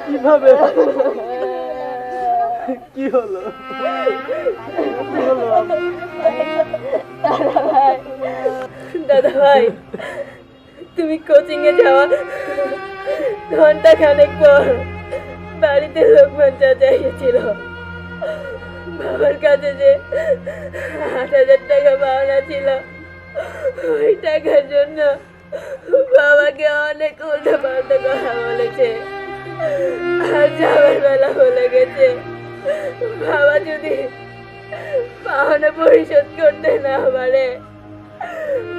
কিভাবে কি হলো দাদা ভাই, তুমি কোচিং এ যাওয়া ঘন্টা খানেক পর বাড়িতে লোকমান চাচা এসেছিল। বাবার কাছে যে ৮,০০০ টাকা পাওনা ছিল, ওই টাকার জন্য বাবাকে অনেক উল্টো পাল্টা কথা বলেছে। আর যাওয়ার বেলা বলে গেছে বাবা যদি পাওনা পরিশোধ করতে না পারে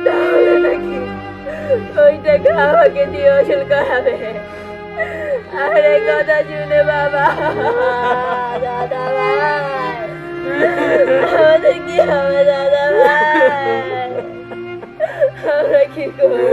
তাহলে নাকি ওই টাকা আমাকে দিয়ে ওসুল করাবে। আর এই কথা শুনে বাবা, দাদা ভাই, আমাদের কি হবে দাদা ভাই? আমরা কি করবো?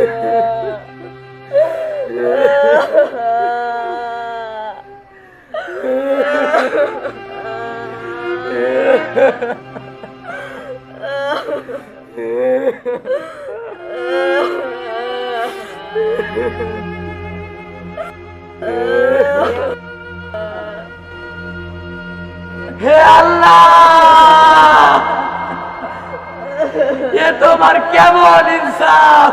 হে আল্লাহ, এ তোমার কেমন ইনসাফ!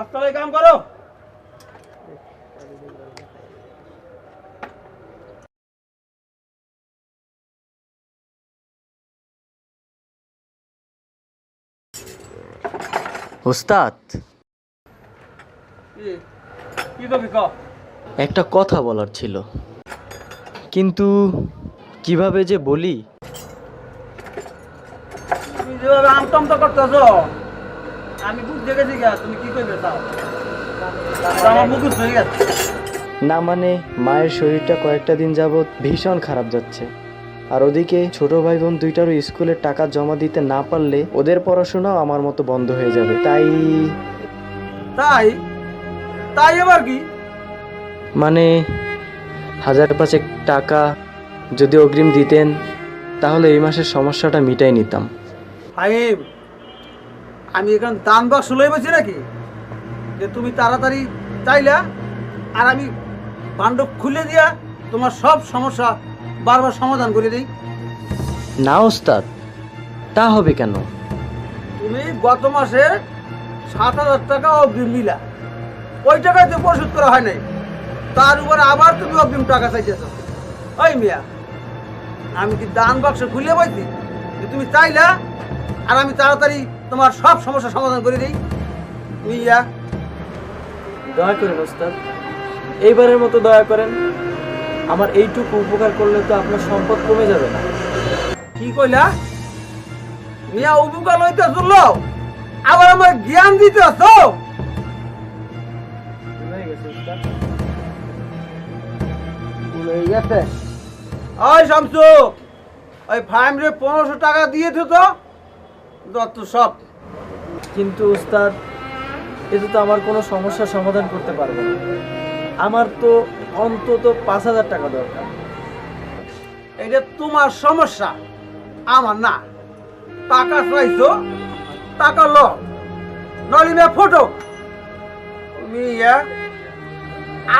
আজকাল কাম করো। ওস্তাদ, কি করবি ক? একটা কথা বলার ছিল, কিন্তু কিভাবে যে বলি। তুমি যেভাবে আমতমতা করতেছ আমি বুঝতে গেছি গা তুমি কি করবে চাও। আমার মুখুজ হয়ে গেছে। না মানে মায়ের শরীরটা কয়েকটা দিন যাবৎ ভীষণ খারাপ যাচ্ছে, আর ওদিকে ছোট ভাই বোন দুইটারও স্কুলের টাকা জমা দিতে না পারলে ওদের পড়াশোনাও আমার মতো বন্ধ হয়ে যাবে। তাই তাই তাই এবার কি? মানে ১,৫০০ টাকা যদি অগ্রিম দিতেন তাহলে এই মাসের সমস্যাটা মিটাই নিতাম। ফাহিম, আমি এখানে দান বাক্স লই বসি নাকি যে তুমি তাড়াতাড়ি চাইলা আর আমি ভাণ্ড খুলে দিয়া তোমার সব সমস্যা বারবার সমাধান করে দিই? না ওস্তাদ, তা হবে কেন? তুমি গত মাসে ৭,০০০ টাকা অগ্রিম নিলা, ওই টাকায় তো পরিশোধ করা হয় নাই, তার উপর আবার তুমি অগ্রিম টাকা চাইতেছ। ওই মিয়া, আমি কি দান বাক্স খুলে বইছি যে তুমি চাইলা আর আমি তাড়াতাড়ি তোমার সব সমস্যা সমাধান করে দিই? মিয়া, দয়া করেন ওস্তাদ, এইবারের মতো দয়া করেন। আমার এইটুকু উপকার করলে তো আপনার সম্পদ কমে যাবে না। কি কইলা? মিয়া উপকার লইতে চললো, আবার আমার জ্ঞান দিতে আসো? ওই শামসু, ওই ফাইমরে ১৫০০ টাকা দিয়েছো তো দত্ত সব। কিন্তু ওস্তাদ, এতে তো আমার কোনো সমস্যার সমাধান করতে পারবো না। আমার তো অন্তত ৫,০০০ টাকা দরকার। এটা তোমার সমস্যা, আমার না। টাকা চাইছো, টাকা লো, নলিমে ফটো। মিয়া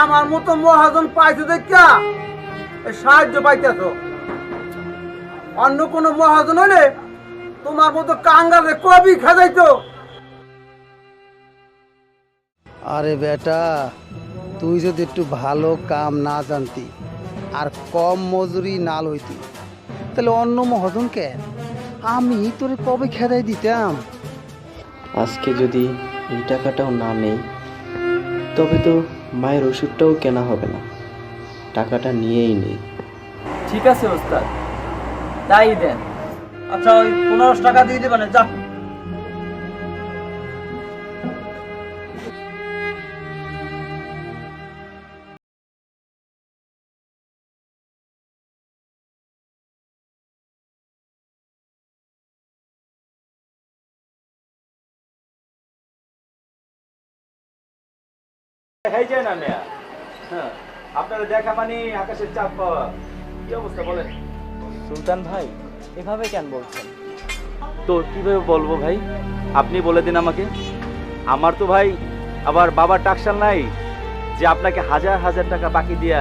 আমার মতো মহাজন পাইছো দেখা সাহায্য পাইতেছ। অন্য কোনো মহাজন হলে তোমার মতো কাঙ্গালে কবি খাজাইতো। আরে বেটা, তুই যদি একটু ভালো কাম না জানতি আর কম মজুরি না লইতি তাহলে অন্য মহাজন কেন আমি তোরে কবে খেদাই দিতাম। আজকে যদি এই টাকাটাও না নেই তবে তো মায়ের ওষুধটাও কেনা হবে না। টাকাটা নিয়েই নেই। ঠিক আছে ওস্তাদ, তাই দেন। আচ্ছা ওই 1500 টাকা দিয়ে দেবেন, যা। দেখাই যায় না মেয়া। হ্যাঁ, আপনারা দেখা মানে আকাশের চাপ পাওয়া। কি অবস্থা বলেন? সুলতান ভাই এভাবে কেন বলছেন? তো কিভাবে বলবো ভাই, আপনি বলে দিন আমাকে। আমার তো ভাই আবার বাবার টাকশাল নাই যে আপনাকে হাজার হাজার টাকা বাকি দিয়া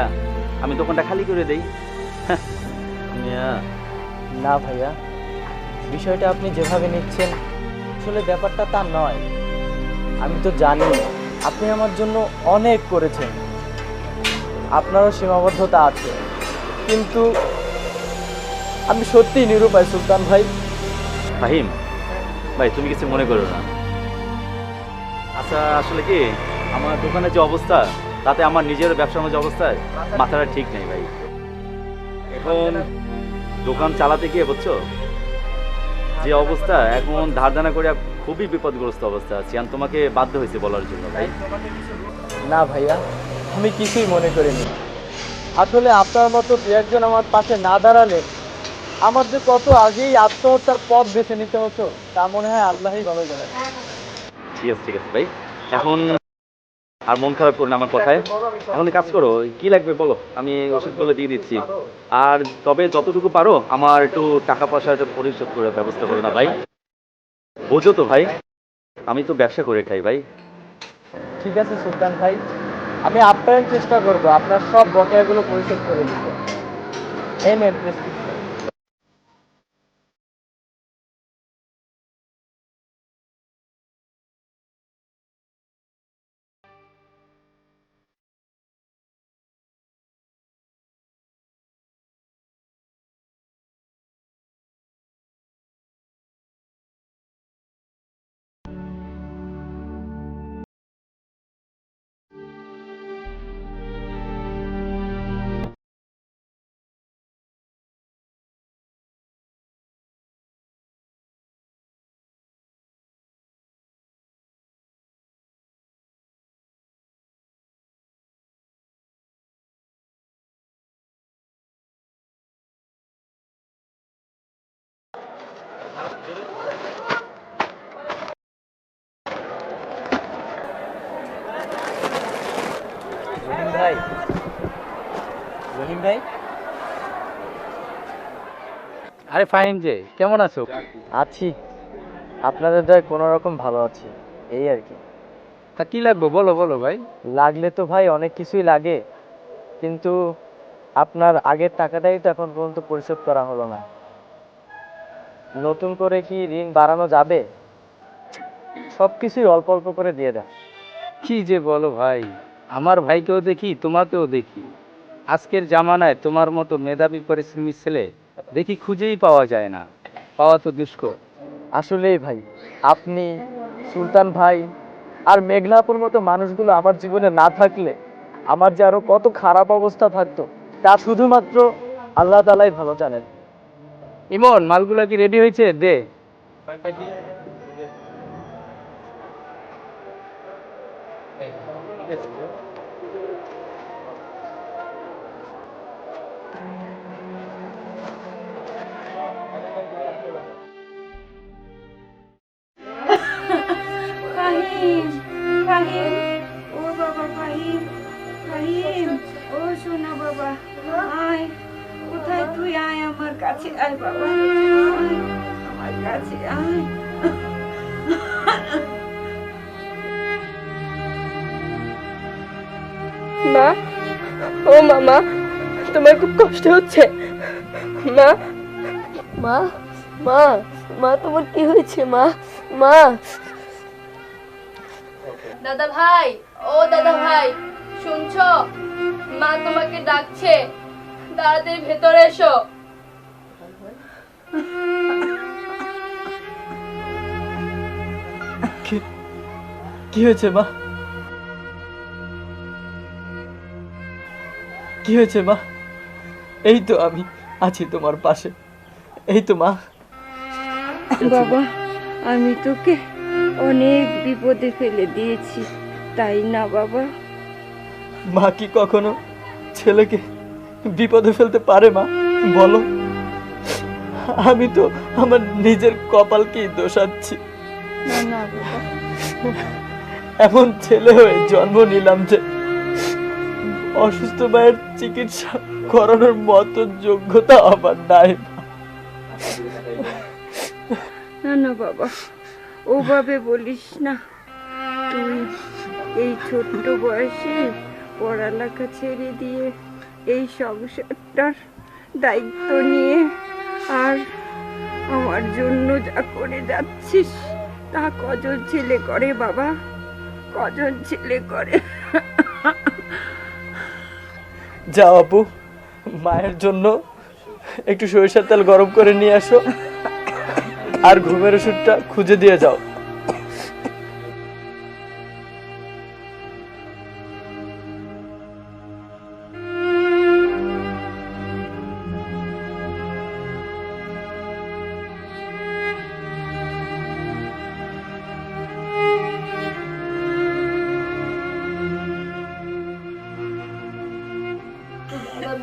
আমি দোকানটা খালি করে দেই। হ্যাঁ, মিয়া, না ভাইয়া, বিষয়টা আপনি যেভাবে নিচ্ছেন আসলে ব্যাপারটা তা নয়। আমি তো জানি আপনি আমার জন্য অনেক করেছেন, আপনারও সীমাবদ্ধতা আছে, কিন্তু আমি সত্যিই নিরুপায় সুলতান ভাই। ফাহিম ভাই, তুমি কিছু মনে করো না। আচ্ছা, আসলে কি আমার দোকানের যে অবস্থা তাতে আমার নিজের ব্যবসার যে অবস্থায় মাথাটা ঠিক নেই ভাই। এখন দোকান চালাতে গিয়ে বুঝছো যে অবস্থা, এখন ধার দানা করে খুবই বিপদগ্রস্ত অবস্থা আছি। আমি তোমাকে বাধ্য হয়েছে বলার জন্য ভাই। না ভাইয়া, আমি কিছুই মনে করিনি। আসলে আপনার মতো দু একজন আমার পাশে না দাঁড়ালে আমার যে কত আগেই আত্মহত্যার পথ বেছে নিতে হতো তা মনে হয় আল্লাহই ভালো জানেন। ঠিক আছে ঠিক আছে ভাই, এখন আর মন খারাপ করো না আমার কথায়। এখন কাজ করো, কি লাগবে বলো, আমি ওষুধগুলো দিয়ে দিচ্ছি। আর তবে যতটুকু পারো আমার একটু টাকা পয়সা পরিশোধ করে ব্যবস্থা করো না ভাই। বোঝো তো ভাই, আমি তো ব্যবসা করে খাই ভাই। ঠিক আছে সুলতান ভাই, আমি আপ্রাণ চেষ্টা করব আপনার সব বকেয়াগুলো পরিশোধ করে দিতে। এই নেন প্রেসক্রিপশন। রহিম ভাই, রহিম ভাই। আরে ফাহিম যে, কেমন আছো? আছি, আপনাদের দয় কোনো রকম ভালো আছি, এই আর কি। তা কি লাগবে বলো বলো ভাই। লাগলে তো ভাই অনেক কিছুই লাগে, কিন্তু আপনার আগের টাকাটাই তো এখন পর্যন্ত পরিশোধ করা হলো না। নতুন করে কি ঋণ বাড়ানো যাবে? সব কিছুই অল্প অল্প করে দিয়ে দেন। কি যে বলো ভাই, আমার ভাইকেও দেখি তোমাকেও দেখি। আজকের জামানায় তোমার মতো মেধাবী পরিশ্রমী ছেলে দেখি খুঁজেই পাওয়া যায় না, পাওয়া তো দুষ্কর। আসলেই ভাই, আপনি, সুলতান ভাই আর মেঘনাপুর মতো মানুষগুলো আমার জীবনে না থাকলে আমার যে আরো কত খারাপ অবস্থা থাকতো তা শুধুমাত্র আল্লাহ তাআলাই ভালো জানেন। ইমন, মালগুলা কি রেডি হয়েছে? দে। ফাহিম, ফাহিম, ও বাবা ফাহিম, ফাহিম, ও সোনা বাবা, আয়, কোথায় তুই? আয় আমার কাছে, আয় বাবা, আয় আমার কাছে, আয়। মা, ও মামা, তোমার খুব কষ্ট হচ্ছে? মা, মা, মা, মা, তোমার কি হয়েছে? মা, মা। দাদা ভাই, ও দাদা ভাই, শুনছো? মা তোমাকে ডাকছে, তাড়াতাড়ি ভেতরে এসো। কি হয়েছে মা? কি হয়েছে মা? এই তো আমি আছি তোমার পাশে। এই তো মা। বাবা, আমি তোকে অনেক বিপদে ফেলে দিয়েছি, তাই না বাবা? মা কি কখনো ছেলেকে বিপদে ফেলতে পারে মা? বলো। আমি তো আমার নিজের কপালকেই দোষাচ্ছি। না না বাবা, এমন ছেলে হয়ে জন্ম নিলাম যে অসুস্থ মায়ের চিকিৎসা করানোর মতো যোগ্যতা আমার নাই। না না বাবা, ওভাবে বলিস না। তুই এই ছোট্ট বয়সে পড়ালেখা ছেড়ে দিয়ে এই সংসারটার দায়িত্ব নিয়ে আর আমার জন্য যা করে যাচ্ছিস তা কজন ছেলে করে বাবা, কজন ছেলে করে? যাও আপু, মায়ের জন্য একটু সরিষার তেল গরম করে নিয়ে আসো আর ঘুমের ওষুধটা খুঁজে দিয়ে যাও।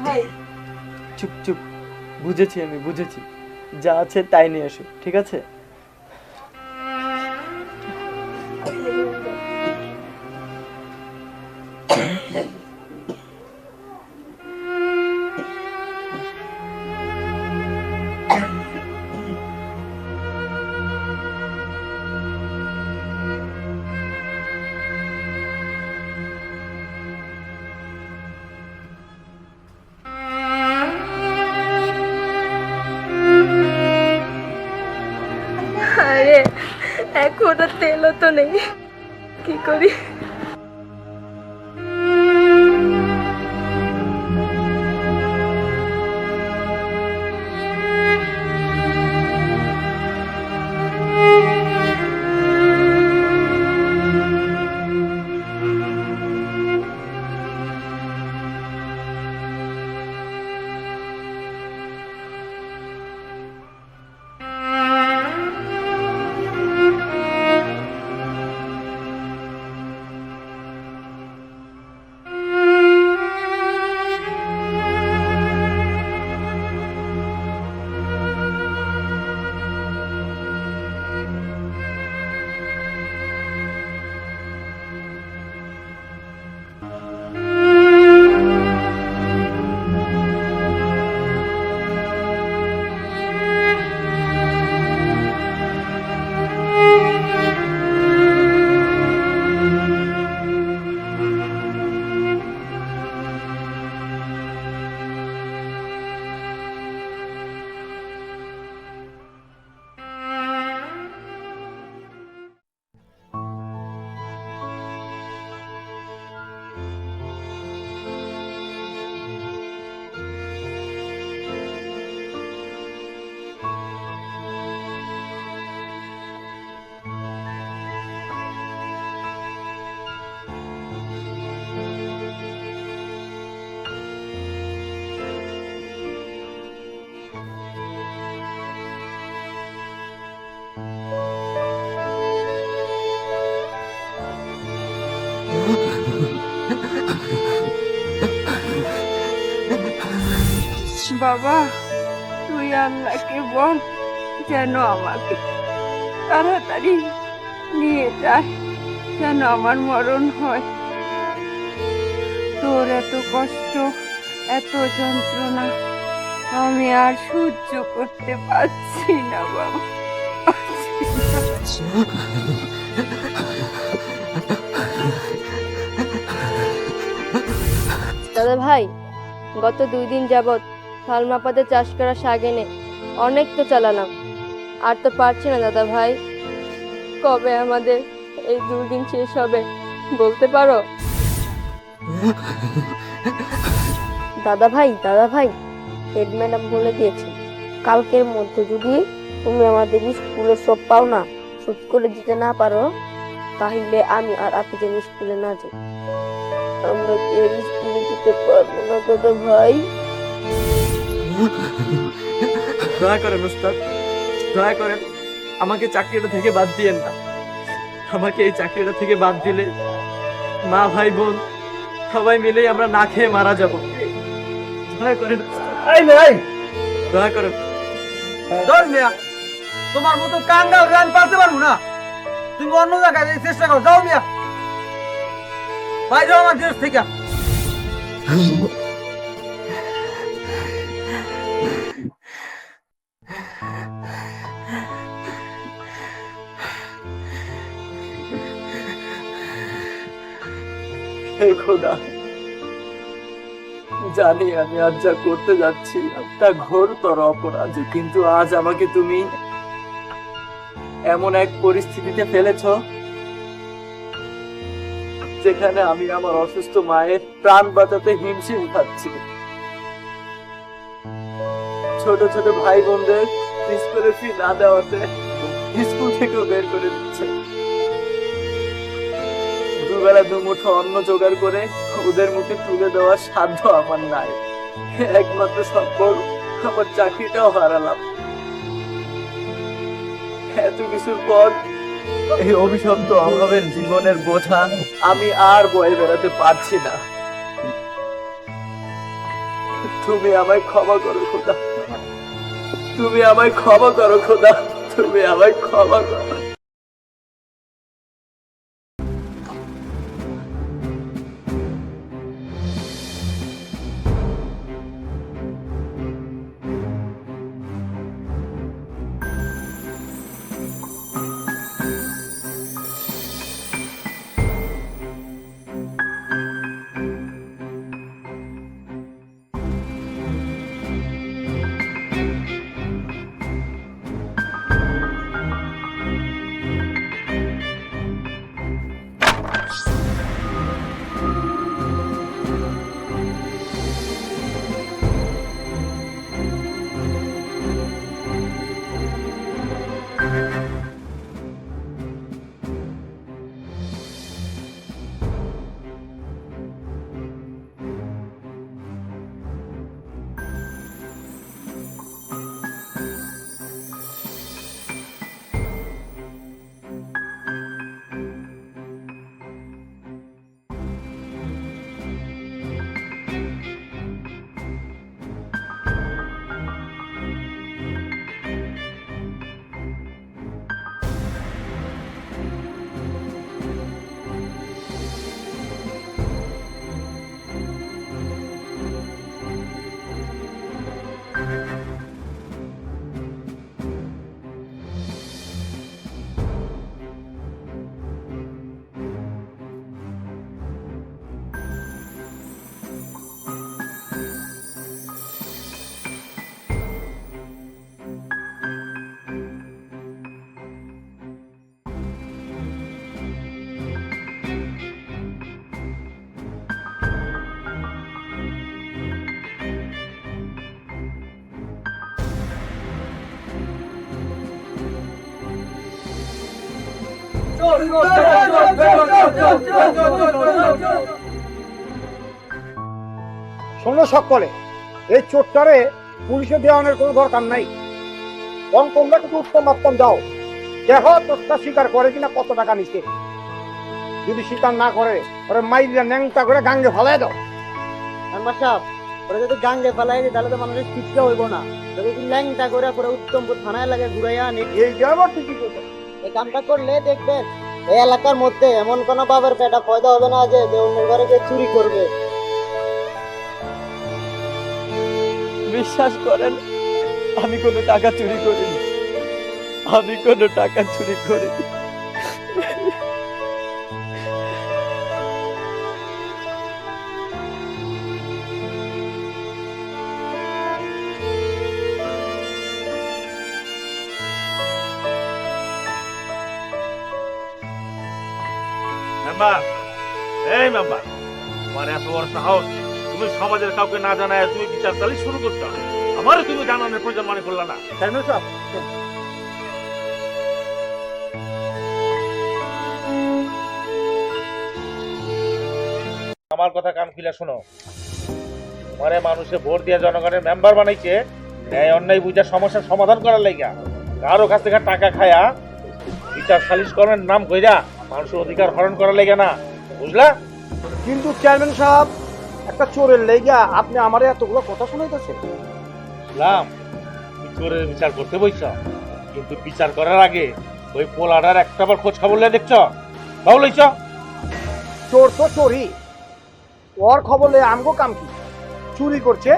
ভাই, চুপ চুপ, বুঝেছি আমি, বুঝেছি। যা আছে তাই নিয়ে এসো, ঠিক আছে? আরে এখনো তেলও তো নেই, কি করি? বাবা, তুই আল্লাহকে বল যেন আমাকে তাড়াতাড়ি নিয়ে যায়, যেন আমার মরণ হয়। তোর এত কষ্ট, এত যন্ত্রণা আমি আর সহ্য করতে পারছি না বাবা। দাদা ভাই, গত 2 দিন যাবৎ ফালমাপাতে চাষ করা শাক এনে অনেক তো চালালাম, আর তো পারছি না দাদা ভাই। কবে আমাদের এই দুর্দিন শেষ হবে বলতে পারো? দাদা ভাই, হেড ম্যাডাম বলে দিয়েছে কালকের মধ্যে যদি তুমি আমাদের স্কুলের সব পাওনা শোধ করে দিতে না পারো, তাহলে আমি আর আপনি যেন স্কুলে না যাই। আমরা কি আর স্কুলে যেতে পারবো না দাদা ভাই? দয়া করেন উস্তাদ, দয়া করেন আমাকে চাকরিটা থেকে বাদ দিয়েন না। আমাকে এই চাকরিটা থেকে বাদ দিলে মা ভাই বোন সবাই মিলেই আমরা না খেয়ে মারা যাব। দয়া করেন উস্তাদ, দয়া করেন। ধর মিয়া, তোমার মতো কাঙ্গাল রান পারতে পারবো না। তুমি অন্য জায়গায় যেতে চেষ্টা করো, যাও মিয়া, বাইরে আমার দেশ থেকে। হে খোদা, জানি আমি আজ যা করতে যাচ্ছি তা ঘোরতর অপরাধ, কিন্তু আজ আমাকে তুমি এমন এক পরিস্থিতিতে ফেলেছ যেখানে আমি আমার অসুস্থ মায়ের প্রাণ বাঁচাতে হিমশিম খাচ্ছি। ছোট ছোট ভাই বোনদের স্কুলের ফি না দেওয়াতে স্কুল থেকেও বের করে দিচ্ছে। দুবেলা দুমুঠো অন্ন জোগাড় করে ওদের মুখে তুলে দেওয়ার সাধ্য আমার নাই। একমাত্র সম্পর্ক আমার চাকরিটাও হারালাম। এত কিছুর পর এই অভিশপ্ত অভাবের জীবনের বোঝা আমি আর বয়ে বেড়াতে পারছি না। তুমি আমায় ক্ষমা করো খোদা, তুমি আমায় ক্ষমা করো খোদা, তুমি আমায় ক্ষমা করো। শোনো সকলে, এই চোরটারে পুলিশে দেওয়ানোর কোনো দরকার নাই। বরং তোমরা কিন্তু উত্তম মাত্তম যাও, দেখো চোরটা স্বীকার করে কিনা কত টাকা নিচ্ছে। যদি স্বীকার না করে ওরা মাইরিয়া ন্যাংটা করে গাঙ্গে ফালাই দাও। মেম্বার সাহেব, ওরা যদি গাঙ্গে ফেলাই দিই তাহলে তো মানুষের শিক্ষা হইব না। যদি ল্যাংটা করে পরে উত্তমপুর থানায় লাগে ঘুরাইয়া আনি, এই যাবো ঠিকই করতো। এই কামটা করলে দেখবেন এই এলাকার মধ্যে এমন কোনো বাবার পেটা পয়দা হবে না যে অন্যের ঘরে গিয়ে চুরি করবে। বিশ্বাস করেন, আমি কোনো টাকা চুরি করিনি, আমি কোনো টাকা চুরি করিনি। মেম্বার, এই মেম্বার, তোমার এত বড় সাহস, তুমি সমাজের কাউকে না জানায় তুমি বিচার চালিয়ে শুরু করছো। আমারও তুমি জানানোর প্রয়োজন মনে করলা না? চেয়ারম্যান সাহেব, আমার কথা কান খুলে শোনো। তোমারে মানুষে ভোট দিয়ে জনগণের মেম্বার বানাইছে ন্যায় অন্যায় বুঝা সমস্যার সমাধান করার লাইগা। কারো কাছ থেকে টাকা খায়া বিচার সালিশ করার নাম কইরা মানুষের অধিকার হরণ করার লাইগা না, বুঝলা? কিন্তু চেয়ারম্যান সাহেব, একটা চোরের লেগা আপনি আমারে এতগুলো কথা শুনাইতেছেন। বুঝলাম তুমি চোরের বিচার করতে বইছ, কিন্তু বিচার করার আগে ওই পোলাটার একটাবার খোঁজ খবর লিয়ে দেখছ, বাবু লইছ? চোর তো চোরই, ওর খবর লয়ে আমগো কাম কি? চুরি করছে,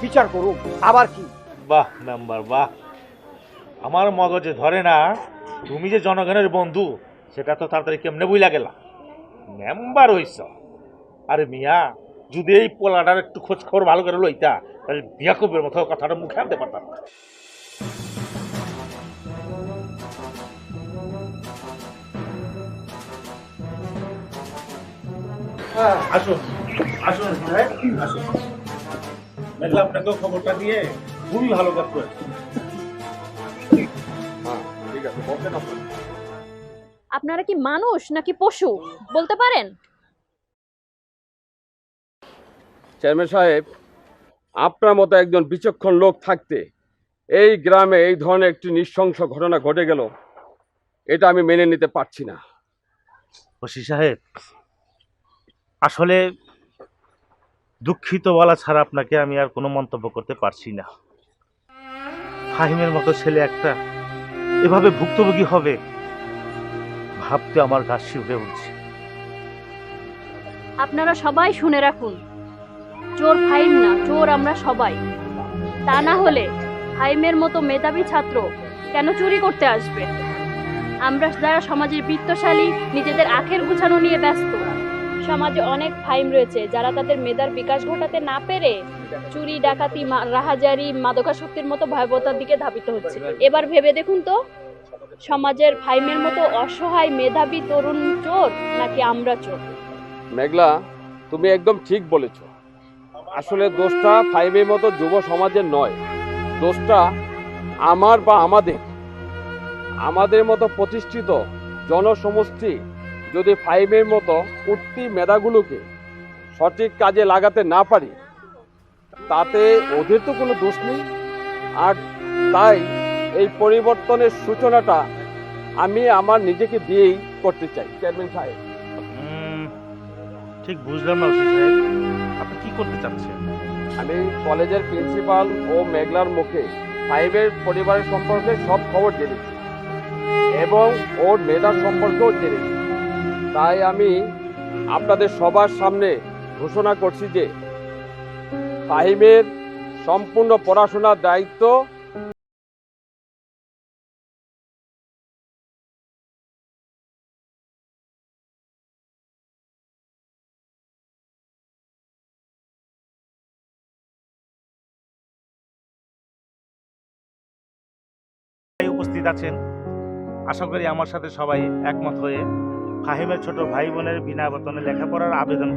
বিচার করুক, আবার কি? বাহ মেম্বার বাহ, আমার মগজে ধরে না তুমি যে জনগণের বন্ধু সেটা তো তাড়াতাড়ি কেমনে বুঝলা গেলা। মেম্বার হইছ, আরে মিয়া যদি এই পোলাটার একটু খোঁজ খবর ভালো করে লইতা তাহলে বিয়াকুবের মতো কথাটা মুখে আনতে পারতাম না। আসুন আসুন সাহেব, আসুন। মেঘলা আপনাকেও খবরটা দিয়ে খুবই ভালো কাজ করেছে। আপনারা কি মানুষ নাকি পশু বলতে পারেন? চেয়ারম্যান সাহেব, আপনার মতো একজন বিচক্ষণ লোক থাকতে এই গ্রামে এই ধরনের একটি নৃশংস ঘটনা ঘটে গেল, এটা আমি মেনে নিতে পারছি না। ওসি সাহেব, আসলে দুঃখিত বলা ছাড়া আপনাকে আমি আর কোনো মন্তব্য করতে পারছি না। ফাহিমের মতো ছেলে একটা এভাবে ভুক্তভোগী হবে ভাবতে আমার গা শিউরে উঠছে। আপনারা সবাই শুনে রাখুন, চোর ফাইম না, চোর আমরা সবাই। তা না হলে ফাইমের মতো মেধাবী ছাত্র কেন চুরি করতে আসবে? আমরা যারা সমাজের বিত্তশালী, নিজেদের আখের গুছানো নিয়ে ব্যস্ত, সমাজে অনেক ফাইম রয়েছে যারা তাদের মেধার বিকাশ ঘটাতে না পেরে চুরি, ডাকাতি, রাহাজারি, মাদকাসক্তির মতো ভয়াবহতার দিকে ধাবিত হচ্ছে। এবার ভেবে দেখুন তো, সমাজের ফাইমের মতো অসহায় মেধাবী তরুণ চোর নাকি আমরা চোর? মেঘলা, তুমি একদম ঠিক বলেছ। আসলে দোষটা ফাইভের মতো যুব সমাজের নয়, দোষটা আমার বা আমাদের মতো প্রতিষ্ঠিত জনসমষ্টি যদি ফাইভের মতো উঠতি মেধাগুলোকে সঠিক কাজে লাগাতে না পারি, তাতে ওদের তো কোনো দোষ নেই। আর তাই এই পরিবর্তনের সূচনাটা আমি আমার নিজেকে দিয়েই করতে চাই। চেয়ারম্যান সাহেব, ঠিক বুঝলাম না ওসি সাহেব, আপনি কি করতে চাচ্ছেন? আমি কলেজের প্রিন্সিপাল ও মেঘলার মুখে ফাইভের পরিবারের সম্পর্কে সব খবর জেনেছি এবং ওর মেধার সম্পর্কেও জেনেছি। তাই আমি আপনাদের সবার সামনে ঘোষণা করছি যে ফাহিমের সম্পূর্ণ পড়াশোনার দায়িত্ব উপস্থিত আছেন, আশা করি আমার সাথে সবাই একমত হয়ে ফাহিমের ছোট ভাই বোনের বিনা বেতনে লেখাপড়ার আবেদন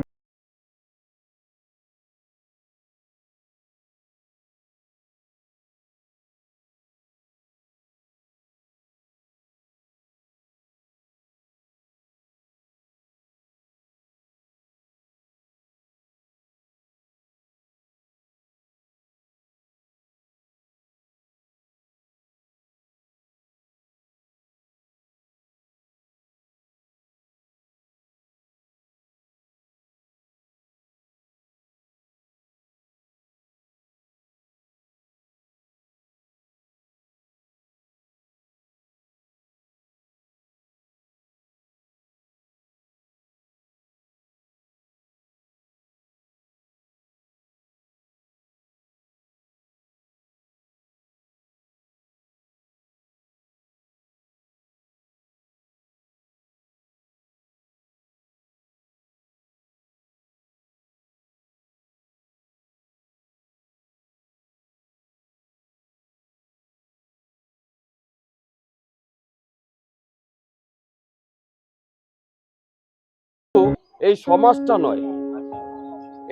এই সমাজটা নয়,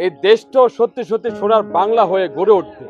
এই দেশটাও সত্যি সত্যি সোনার বাংলা হয়ে গড়ে উঠবে।